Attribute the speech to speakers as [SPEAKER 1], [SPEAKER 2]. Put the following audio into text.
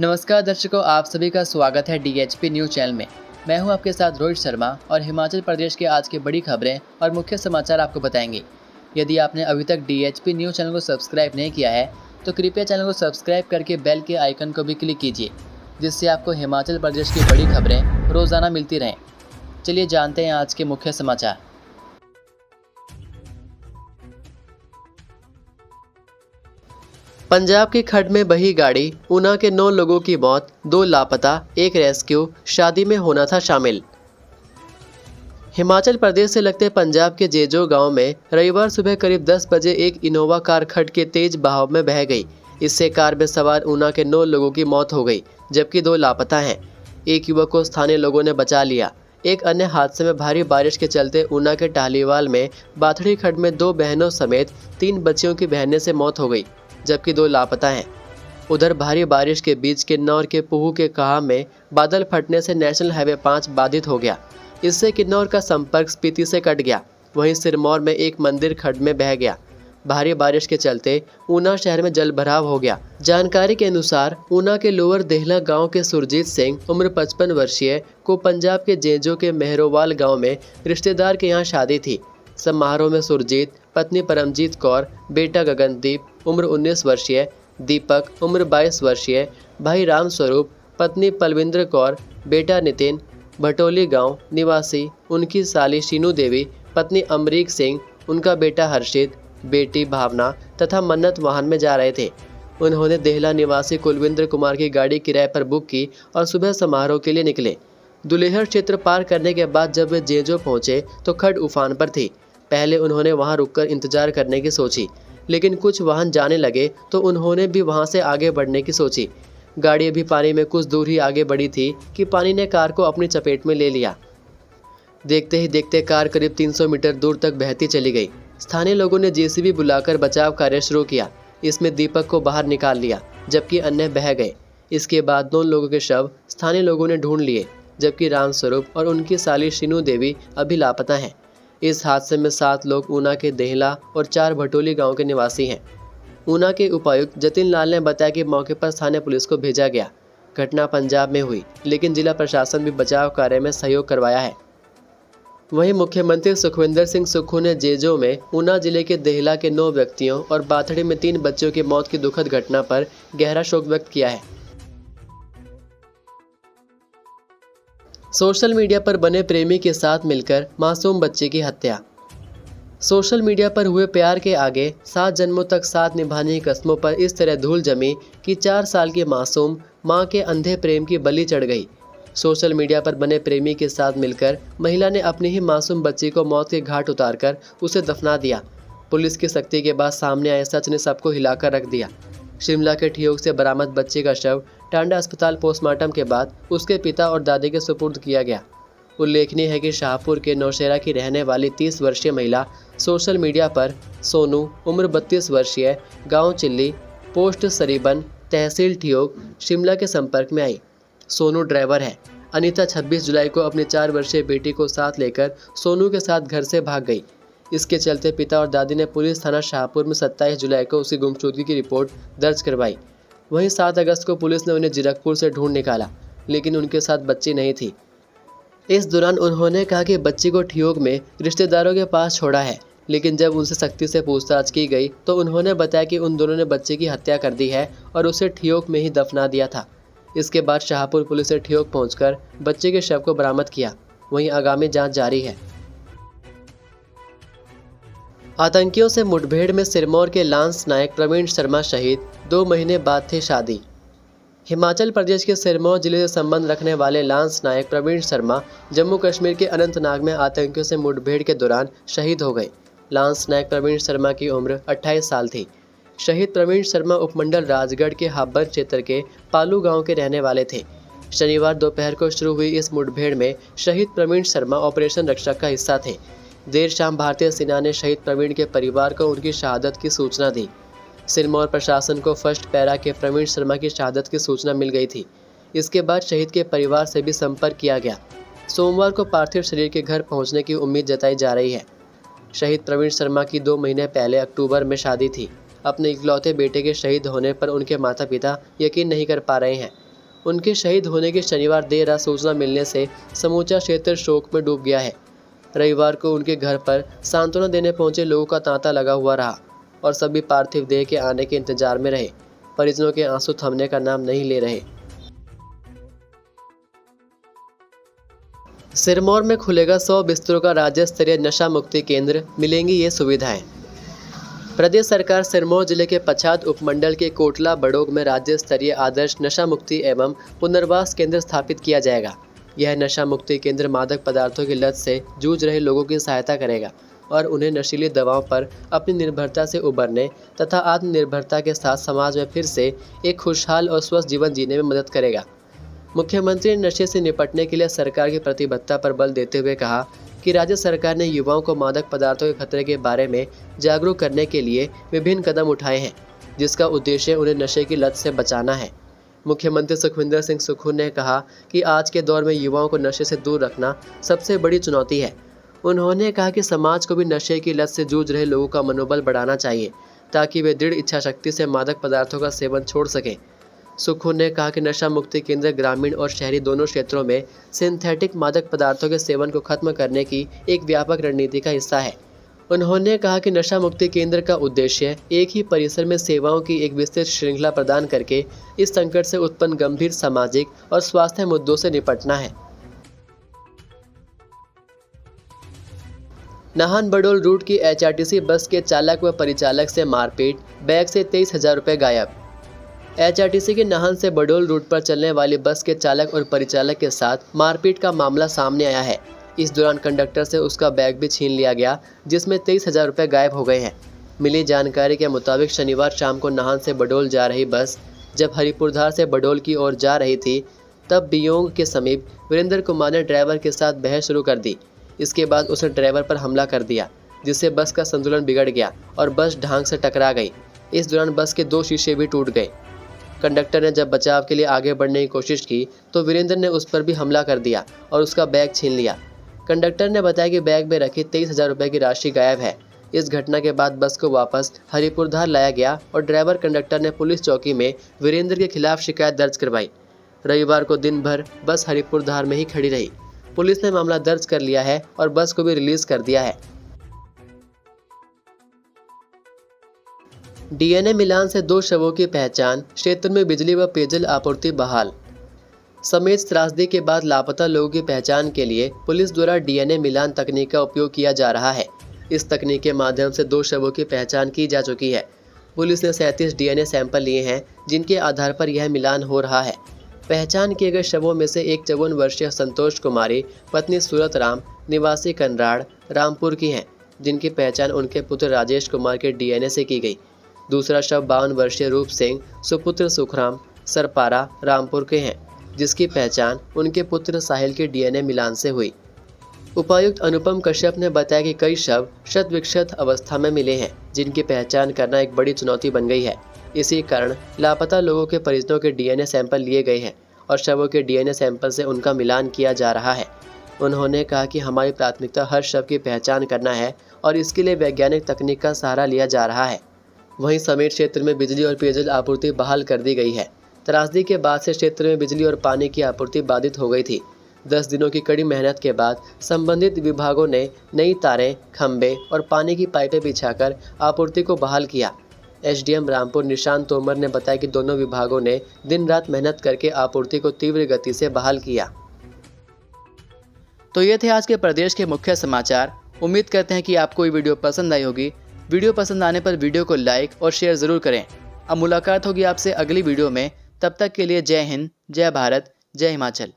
[SPEAKER 1] नमस्कार दर्शकों, आप सभी का स्वागत है डीएचपी न्यूज़ चैनल में। मैं हूं आपके साथ रोहित शर्मा और हिमाचल प्रदेश के आज की बड़ी खबरें और मुख्य समाचार आपको बताएंगे। यदि आपने अभी तक डीएचपी न्यूज़ चैनल को सब्सक्राइब नहीं किया है तो कृपया चैनल को सब्सक्राइब करके बेल के आइकन को भी क्लिक कीजिए, जिससे आपको हिमाचल प्रदेश की बड़ी खबरें रोज़ाना मिलती रहें। चलिए जानते हैं आज के मुख्य समाचार।
[SPEAKER 2] पंजाब की खड्ड में बही गाड़ी, ऊना के 9 लोगों की मौत, 2 लापता, 1 रेस्क्यू, शादी में होना था शामिल। हिमाचल प्रदेश से लगते पंजाब के जेजो गांव में रविवार सुबह करीब 10 बजे एक इनोवा कार खड्ड के तेज बहाव में बह गई। इससे कार में सवार ऊना के 9 लोगों की मौत हो गई, जबकि 2 लापता हैं। एक युवक को स्थानीय लोगों ने बचा लिया। एक अन्य हादसे में भारी बारिश के चलते ऊना के टाहलीवाल में बाथड़ी खड्ड में 2 बहनों समेत 3 बच्चियों की बहने से मौत हो गई, जबकि 2 लापता हैं। उधर भारी बारिश के बीच किन्नौर के पूह के काहा में बादल फटने से नेशनल हाईवे 5 बाधित हो गया। इससे किन्नौर का संपर्क स्पीति से कट गया। वहीं सिरमौर में एक मंदिर खड्ड में बह गया। भारी बारिश के चलते ऊना शहर में जलभराव हो गया। जानकारी के अनुसार ऊना के लोअर देहला गांव के सुरजीत सिंह उम्र 55 वर्षीय को पंजाब के जेजो के मेहरोवाल गांव में रिश्तेदार के यहां शादी थी। समारोह में सुरजीत, पत्नी परमजीत कौर, बेटा गगनदीप उम्र 19 वर्षीय, दीपक उम्र 22 वर्षीय, भाई राम स्वरूप, पत्नी पलविंद्र कौर, बेटा नितिन, भटोली गांव निवासी, उनकी साली शीनू देवी, पत्नी अमरीक सिंह, उनका बेटा हर्षित, बेटी भावना तथा मन्नत वाहन में जा रहे थे। उन्होंने देहला निवासी कुलविंद्र कुमार की गाड़ी किराए पर बुक की और सुबह समारोह के लिए निकले। दुलेहर क्षेत्र पार करने के बाद जब वे जेजो पहुंचे तो खड्ड उफान पर थी। पहले उन्होंने वहां रुककर इंतजार करने की सोची, लेकिन कुछ वाहन जाने लगे तो उन्होंने भी वहां से आगे बढ़ने की सोची। गाड़ी अभी पानी में कुछ दूर ही आगे बढ़ी थी कि पानी ने कार को अपनी चपेट में ले लिया। देखते ही देखते कार करीब 300 मीटर दूर तक बहती चली गई। स्थानीय लोगों ने जेसीबी बुलाकर बचाव कार्य शुरू किया। इसमें दीपक को बाहर निकाल लिया, जबकि अन्य बह गए। इसके बाद 2 लोगों के शव स्थानीय लोगों ने ढूंढ लिए, जबकि रामस्वरूप और उनकी साली शीनू देवी अभी लापता हैं। इस हादसे में 7 लोग ऊना के देहला और 4 भटोली गांव के निवासी हैं। ऊना के उपायुक्त जतिन लाल ने बताया कि मौके पर स्थानीय पुलिस को भेजा गया। घटना पंजाब में हुई, लेकिन जिला प्रशासन भी बचाव कार्य में सहयोग करवाया है। वहीं मुख्यमंत्री सुखविंदर सिंह सुक्खू ने जेजो में ऊना जिले के देहला के 9 व्यक्तियों और बाथड़ी में 3 बच्चों की मौत की दुखद घटना पर गहरा शोक व्यक्त किया है। सोशल मीडिया पर बने प्रेमी के साथ मिलकर मासूम बच्चे की हत्या। सोशल मीडिया पर हुए प्यार के आगे 7 जन्मों तक साथ निभाने की कस्मों पर इस तरह धूल जमी कि 4 साल की मासूम मां के अंधे प्रेम की बलि चढ़ गई। सोशल मीडिया पर बने प्रेमी के साथ मिलकर महिला ने अपनी ही मासूम बच्ची को मौत के घाट उतारकर उसे दफना दिया। पुलिस की सख्ती के बाद सामने आए सच ने सबको हिलाकर रख दिया। शिमला के ठियोग से बरामद बच्चे का शव टांडा अस्पताल पोस्टमार्टम के बाद उसके पिता और दादी के सुपुर्द किया गया। उल्लेखनीय है कि शाहपुर के नौशेरा की रहने वाली 30 वर्षीय महिला सोशल मीडिया पर सोनू उम्र 32 वर्षीय, गांव चिल्ली, पोस्ट सरीबन, तहसील ठियोग, शिमला के संपर्क में आई। सोनू ड्राइवर है। अनीता 26 जुलाई को अपनी 4 वर्षीय बेटी को साथ लेकर सोनू के साथ घर से भाग गई। इसके चलते पिता और दादी ने पुलिस थाना शाहपुर में 27 जुलाई को उसकी गुमशुदगी की रिपोर्ट दर्ज करवाई। वहीं 7 अगस्त को पुलिस ने उन्हें जीरकपुर से ढूंढ निकाला, लेकिन उनके साथ बच्ची नहीं थी। इस दौरान उन्होंने कहा कि बच्ची को ठियोग में रिश्तेदारों के पास छोड़ा है, लेकिन जब उनसे सख्ती से पूछताछ की गई तो उन्होंने बताया कि उन दोनों ने बच्चे की हत्या कर दी है और उसे ठियोग में ही दफना दिया था। इसके बाद शाहपुर पुलिस ने ठियोग पहुंचकर बच्चे के शव को बरामद किया। वहीं आगामी जांच जारी है। आतंकियों से मुठभेड़ में सिरमौर के लांस नायक प्रवीण शर्मा शहीद, 2 महीने बाद थी शादी। हिमाचल प्रदेश के सिरमौर जिले से संबंध रखने वाले लांस नायक प्रवीण शर्मा जम्मू कश्मीर के अनंतनाग में आतंकियों से मुठभेड़ के दौरान शहीद हो गए। लांस नायक प्रवीण शर्मा की उम्र 28 साल थी। शहीद प्रवीण शर्मा उपमंडल राजगढ़ के हाब्बर क्षेत्र के पालू गांव के रहने वाले थे। शनिवार दोपहर को शुरू हुई इस मुठभेड़ में शहीद प्रवीण शर्मा ऑपरेशन रक्षक का हिस्सा थे। देर शाम भारतीय सेना ने शहीद प्रवीण के परिवार को उनकी शहादत की सूचना दी। सिरमौर प्रशासन को फर्स्ट पैरा के प्रवीण शर्मा की शहादत की सूचना मिल गई थी। इसके बाद शहीद के परिवार से भी संपर्क किया गया। सोमवार को पार्थिव शरीर के घर पहुंचने की उम्मीद जताई जा रही है। शहीद प्रवीण शर्मा की 2 महीने पहले अक्टूबर में शादी थी। अपने इकलौते बेटे के शहीद होने पर उनके माता पिता यकीन नहीं कर पा रहे हैं। उनके शहीद होने की शनिवार देर रात सूचना मिलने से समूचा क्षेत्र शोक में डूब गया है। रविवार को उनके घर पर सांत्वना देने पहुंचे लोगों का तांता लगा हुआ रहा और सभी पार्थिव देह के आने के इंतजार में रहे। परिजनों के आंसू थमने का नाम नहीं ले रहे। सिरमौर में खुलेगा 100 बिस्तरों का राज्य स्तरीय नशा मुक्ति केंद्र, मिलेंगी ये सुविधाएं। प्रदेश सरकार सिरमौर जिले के पछाद उपमंडल के कोटला बड़ोग में राज्य स्तरीय आदर्श नशा मुक्ति एवं पुनर्वास केंद्र स्थापित किया जाएगा। यह नशा मुक्ति केंद्र मादक पदार्थों की लत से जूझ रहे लोगों की सहायता करेगा और उन्हें नशीली दवाओं पर अपनी निर्भरता से उबरने तथा आत्मनिर्भरता के साथ समाज में फिर से एक खुशहाल और स्वस्थ जीवन जीने में मदद करेगा। मुख्यमंत्री ने नशे से निपटने के लिए सरकार की प्रतिबद्धता पर बल देते हुए कहा कि राज्य सरकार ने युवाओं को मादक पदार्थों के खतरे के बारे में जागरूक करने के लिए विभिन्न कदम उठाए हैं, जिसका उद्देश्य उन्हें नशे की लत से बचाना है। मुख्यमंत्री सुखविंदर सिंह सुक्खू ने कहा कि आज के दौर में युवाओं को नशे से दूर रखना सबसे बड़ी चुनौती है। उन्होंने कहा कि समाज को भी नशे की लत से जूझ रहे लोगों का मनोबल बढ़ाना चाहिए ताकि वे दृढ़ इच्छा शक्ति से मादक पदार्थों का सेवन छोड़ सकें। सुक्खू ने कहा कि नशा मुक्ति केंद्र ग्रामीण और शहरी दोनों क्षेत्रों में सिंथेटिक मादक पदार्थों के सेवन को खत्म करने की एक व्यापक रणनीति का हिस्सा है। उन्होंने कहा कि नशा मुक्ति केंद्र का उद्देश्य एक ही परिसर में सेवाओं की एक विस्तृत श्रृंखला प्रदान करके इस संकट से उत्पन्न गंभीर सामाजिक और स्वास्थ्य मुद्दों से निपटना है। नाहन बडोल रूट की HRTC बस के चालक व परिचालक से मारपीट, बैग से 23,000 रुपये गायब। HRTC के नाहन से बडोल रूट पर चलने वाली बस के चालक और परिचालक के साथ मारपीट का मामला सामने आया है। इस दौरान कंडक्टर से उसका बैग भी छीन लिया गया, जिसमें 23,000 रुपये गायब हो गए हैं। मिली जानकारी के मुताबिक शनिवार शाम को नाहन से बडोल जा रही बस जब हरिपुरधार से बडोल की ओर जा रही थी, तब बियोंग के समीप वीरेंद्र कुमार ने ड्राइवर के साथ बहस शुरू कर दी। इसके बाद उसने ड्राइवर पर हमला कर दिया, जिससे बस का संतुलन बिगड़ गया और बस ढांक से टकरा गई। इस दौरान बस के 2 शीशे भी टूट गए। कंडक्टर ने जब बचाव के लिए आगे बढ़ने की कोशिश की तो वीरेंद्र ने उस पर भी हमला कर दिया और उसका बैग छीन लिया। कंडक्टर ने बताया कि बैग में रखी 23,000 रुपये की राशि गायब है। इस घटना के बाद बस को वापस हरिपुरधार लाया गया और ड्राइवर कंडक्टर ने पुलिस चौकी में वीरेंद्र के खिलाफ शिकायत दर्ज करवाई। रविवार को दिन भर बस हरिपुरधार में ही खड़ी रही। पुलिस ने मामला दर्ज कर लिया है और बस को भी रिलीज कर दिया है। DNA मिलान से 2 शवों की पहचान, क्षेत्र में बिजली व पेयजल आपूर्ति बहाल। समेत त्रासदी के बाद लापता लोगों की पहचान के लिए पुलिस द्वारा DNA मिलान तकनीक का उपयोग किया जा रहा है। इस तकनीक के माध्यम से 2 शवों की पहचान की जा चुकी है। पुलिस ने 37 DNA सैंपल लिए हैं, जिनके आधार पर यह मिलान हो रहा है। पहचान किए गए शवों में से एक 54 वर्षीय संतोष कुमारी पत्नी सूरत राम निवासी कनराड़ रामपुर की हैं, जिनकी पहचान उनके पुत्र राजेश कुमार के DNA से की गई। दूसरा शव 52 वर्षीय रूप सिंह सुपुत्र सुखराम सरपारा रामपुर के हैं, जिसकी पहचान उनके पुत्र साहिल के DNA मिलान से हुई। उपायुक्त अनुपम कश्यप ने बताया कि कई शव शत विक्षत अवस्था में मिले हैं, जिनकी पहचान करना एक बड़ी चुनौती बन गई है। इसी कारण लापता लोगों के परिजनों के DNA सैंपल लिए गए हैं और शवों के DNA सैंपल से उनका मिलान किया जा रहा है। उन्होंने कहा कि हमारी प्राथमिकता हर शव की पहचान करना है और इसके लिए वैज्ञानिक तकनीक का सहारा लिया जा रहा है। वहीं समेत क्षेत्र में बिजली और पेयजल आपूर्ति बहाल कर दी गई है। त्रासदी के बाद से क्षेत्र में बिजली और पानी की आपूर्ति बाधित हो गई थी। 10 दिनों की कड़ी मेहनत के बाद संबंधित विभागों ने नई तारें, खंभे और पानी की पाइपें बिछाकर आपूर्ति को बहाल किया। SDM रामपुर निशांत तोमर ने बताया कि दोनों विभागों ने दिन रात मेहनत करके आपूर्ति को तीव्र गति से बहाल किया।
[SPEAKER 1] तो ये थे आज के प्रदेश के मुख्य समाचार। उम्मीद करते हैं कि आपको ये वीडियो पसंद आई होगी। वीडियो पसंद आने पर वीडियो को लाइक और शेयर ज़रूर करें। अब मुलाकात होगी आपसे अगली वीडियो में। तब तक के लिए जय हिंद, जय भारत, जय हिमाचल।